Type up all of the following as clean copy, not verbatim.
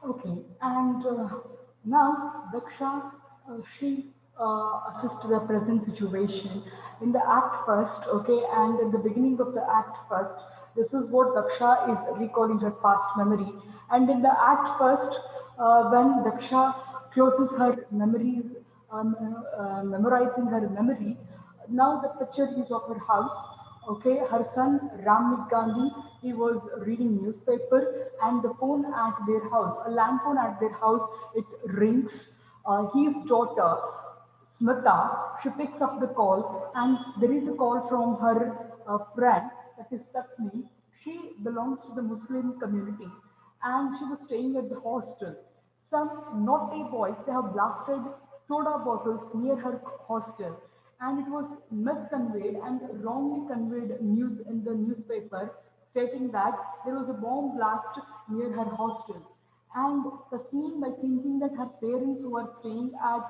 Okay, and now Daksha, she assists the present situation in the act first, okay, and at the beginning of the act first, this is what Daksha is recalling her past memory, and in the act first, when Daksha closes her memories, memorizing her memory, now the picture is of her house. Okay, her son Ramnik Gandhi, he was reading newspaper and the phone at their house, a land phone at their house, it rings. His daughter Smita, she picks up the call and there is a call from her friend, that is Tasmi. She belongs to the Muslim community and she was staying at the hostel. Some naughty boys, they have blasted soda bottles near her hostel and it was misconveyed and wrongly conveyed news in the newspaper stating that there was a bomb blast near her hostel. And Tasneem, by thinking that her parents who are staying at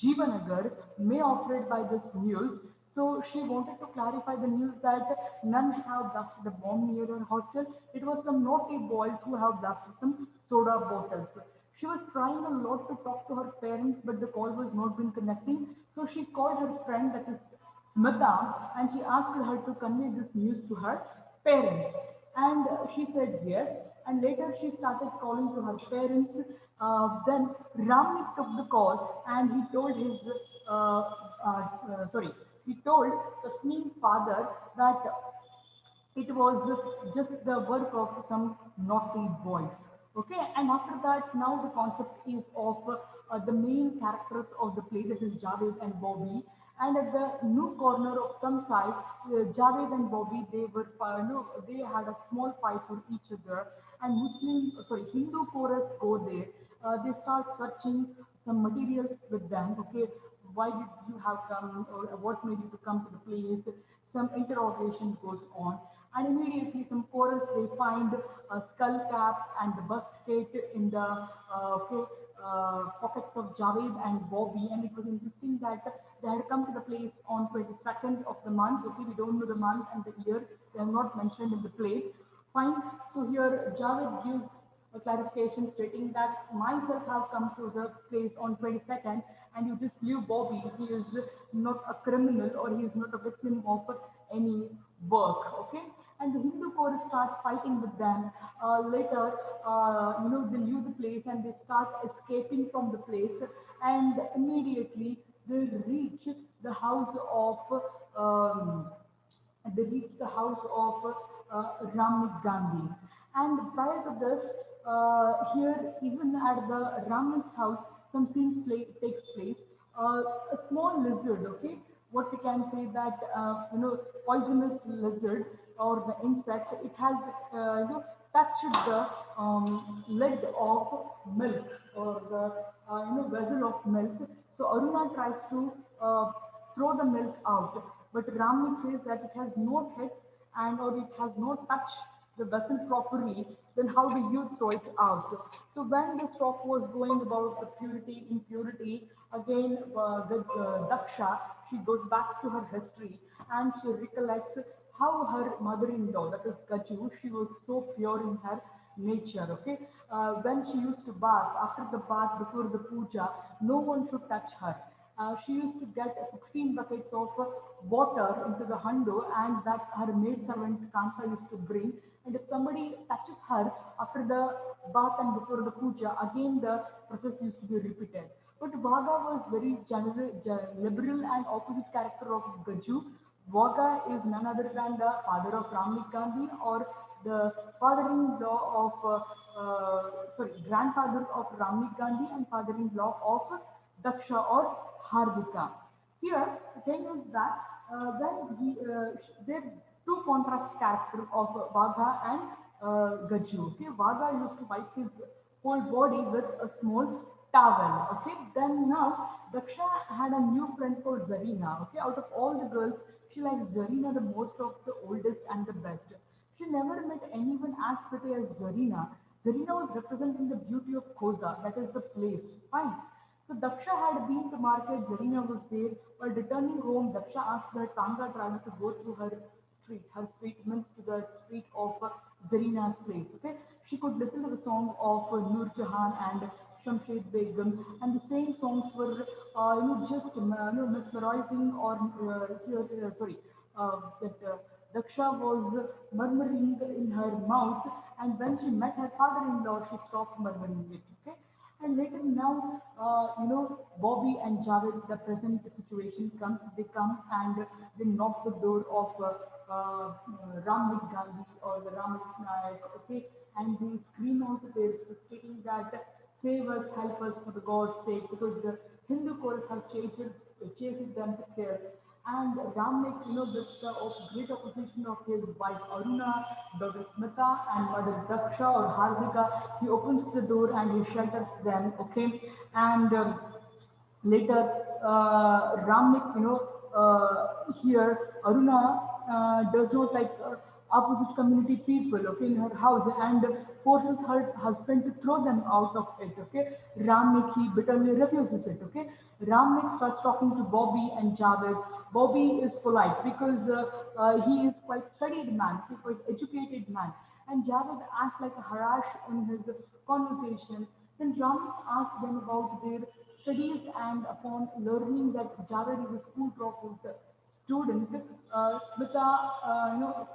Jivanagar may operate by this news, so she wanted to clarify the news that none have blasted a bomb near her hostel. It was some naughty boys who have blasted some soda bottles. She was trying a lot to talk to her parents, but the call was not been connecting. So she called her friend, that is Smita, and she asked her to convey this news to her parents. And she said yes. And later she started calling to her parents. Then Ramnik took the call and he told his, sorry, he told Tasneem's father that it was just the work of some naughty boys. Okay, and after that, now the concept is of the main characters of the play, that is Javed and Bobby. And at the new corner of some side, Javed and Bobby, they were, they had a small fight for each other. And Hindu chorus go there. They start searching some materials with them. Okay, why did you have come, or what made you to come to the place? Some interrogation goes on, and immediately some chorus they find a skull cap and the bust kit in the pockets of Javed and Bobby, and it was interesting that they had come to the place on 22nd of the month. Okay, we don't know the month and the year; they are not mentioned in the play. Fine. So here Javed gives a clarification stating that myself have come to the place on 22nd and you just leave Bobby. He is not a criminal or he is not a victim of any work. Okay. And the Hindu chorus starts fighting with them. Later, they leave the place and they start escaping from the place. And immediately they reach the house of um, they reached the house of Ramnik Gandhi. And prior to this, here, even at the Ramnik's house, some scenes takes place. A small lizard, okay, what we can say that poisonous lizard or the insect, it has touched the lid of milk or the vessel of milk. So Aruna tries to throw the milk out. But Ramnik says that it has not hit and or it has not touched the vessel properly, then how do you throw it out? So when this talk was going about the purity, impurity, again with Daksha, she goes back to her history and she recollects how her mother-in-law, that is Gaju, she was so pure in her nature. Okay, when she used to bath, after the bath, before the puja, no one should touch her. She used to get 16 buckets of water into the hando and that her maid servant Kanta used to bring. And if somebody touches her after the bath and before the puja, again the process used to be repeated. But Vaga was very liberal and opposite character of Gaju. Vaga is none other than the father of Ramnik Gandhi or the father-in-law of, grandfather of Ramnik Gandhi and father-in-law of Daksha or Hardika. Here, the thing is that there are two contrast characters of Vagha and Gaju. Okay, Vagha used to wipe his whole body with a small towel. Okay, then now Daksha had a new friend called Zarina. Okay, out of all the girls, she likes Zarina the most of the oldest and the best. She never met anyone as pretty as Zarina. Zarina was representing the beauty of Khoza, that is the place. Fine. So Daksha had been to market, Zarina was there. While returning home, Daksha asked the Tanga driver to go through her street. Her street means to the street of Zarina's place. Okay, she could listen to the song of Nur Jahan and Shamshed Begum, and the same songs were, just mesmerizing or sorry, that Daksha was murmuring in her mouth, and when she met her father-in-law, she stopped murmuring it. Okay, and later now, Bobby and Javed, the present situation comes, they come and they knock the door of Ramnik Gandhi or the Ramnik Nayak, okay, and they scream out this, stating that save us, help us for the God's sake, because the Hindu chorus have chased them to kill. And Ramnik, with the great opposition of his wife Aruna, daughter Smita, and mother Daksha or Hardika, he opens the door and he shelters them, okay, and later Ramnik, here Aruna does not like opposite community people, okay, in her house, and forces her husband to throw them out of it, okay. Ramnik, he bitterly refuses it, okay. Ramnik starts talking to Bobby and Javed. Bobby is polite because he is quite studied man, he's quite educated man, and Javed acts like a harass in his conversation. Then Ramnik asks them about their studies, and upon learning that Javed is a school dropout student, Smita,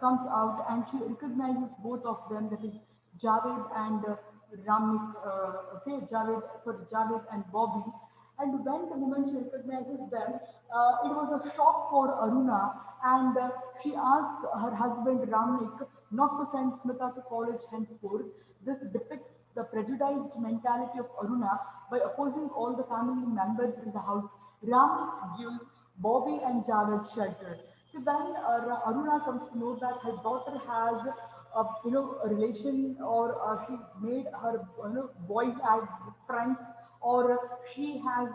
comes out and she recognizes both of them, that is Javed and Ramnik, Javed and Bobby. And when the moment she recognizes them, it was a shock for Aruna, and she asked her husband Ramnik not to send Smita to college henceforth. This depicts the prejudiced mentality of Aruna by opposing all the family members in the house. Ramnik gives Bobby and Javed shelter. So then Aruna comes to know that her daughter has a relation, or she made her boys as friends, or she has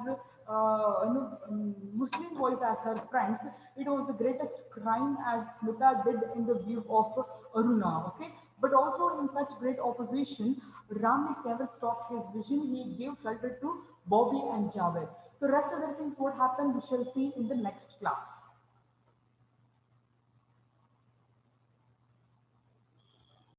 Muslim boys as her friends. It was the greatest crime as Smita did in the view of Aruna. Okay, but also in such great opposition, Ramnik never stopped his vision. He gave shelter to Bobby and Javed. So rest of the things what happened we shall see in the next class.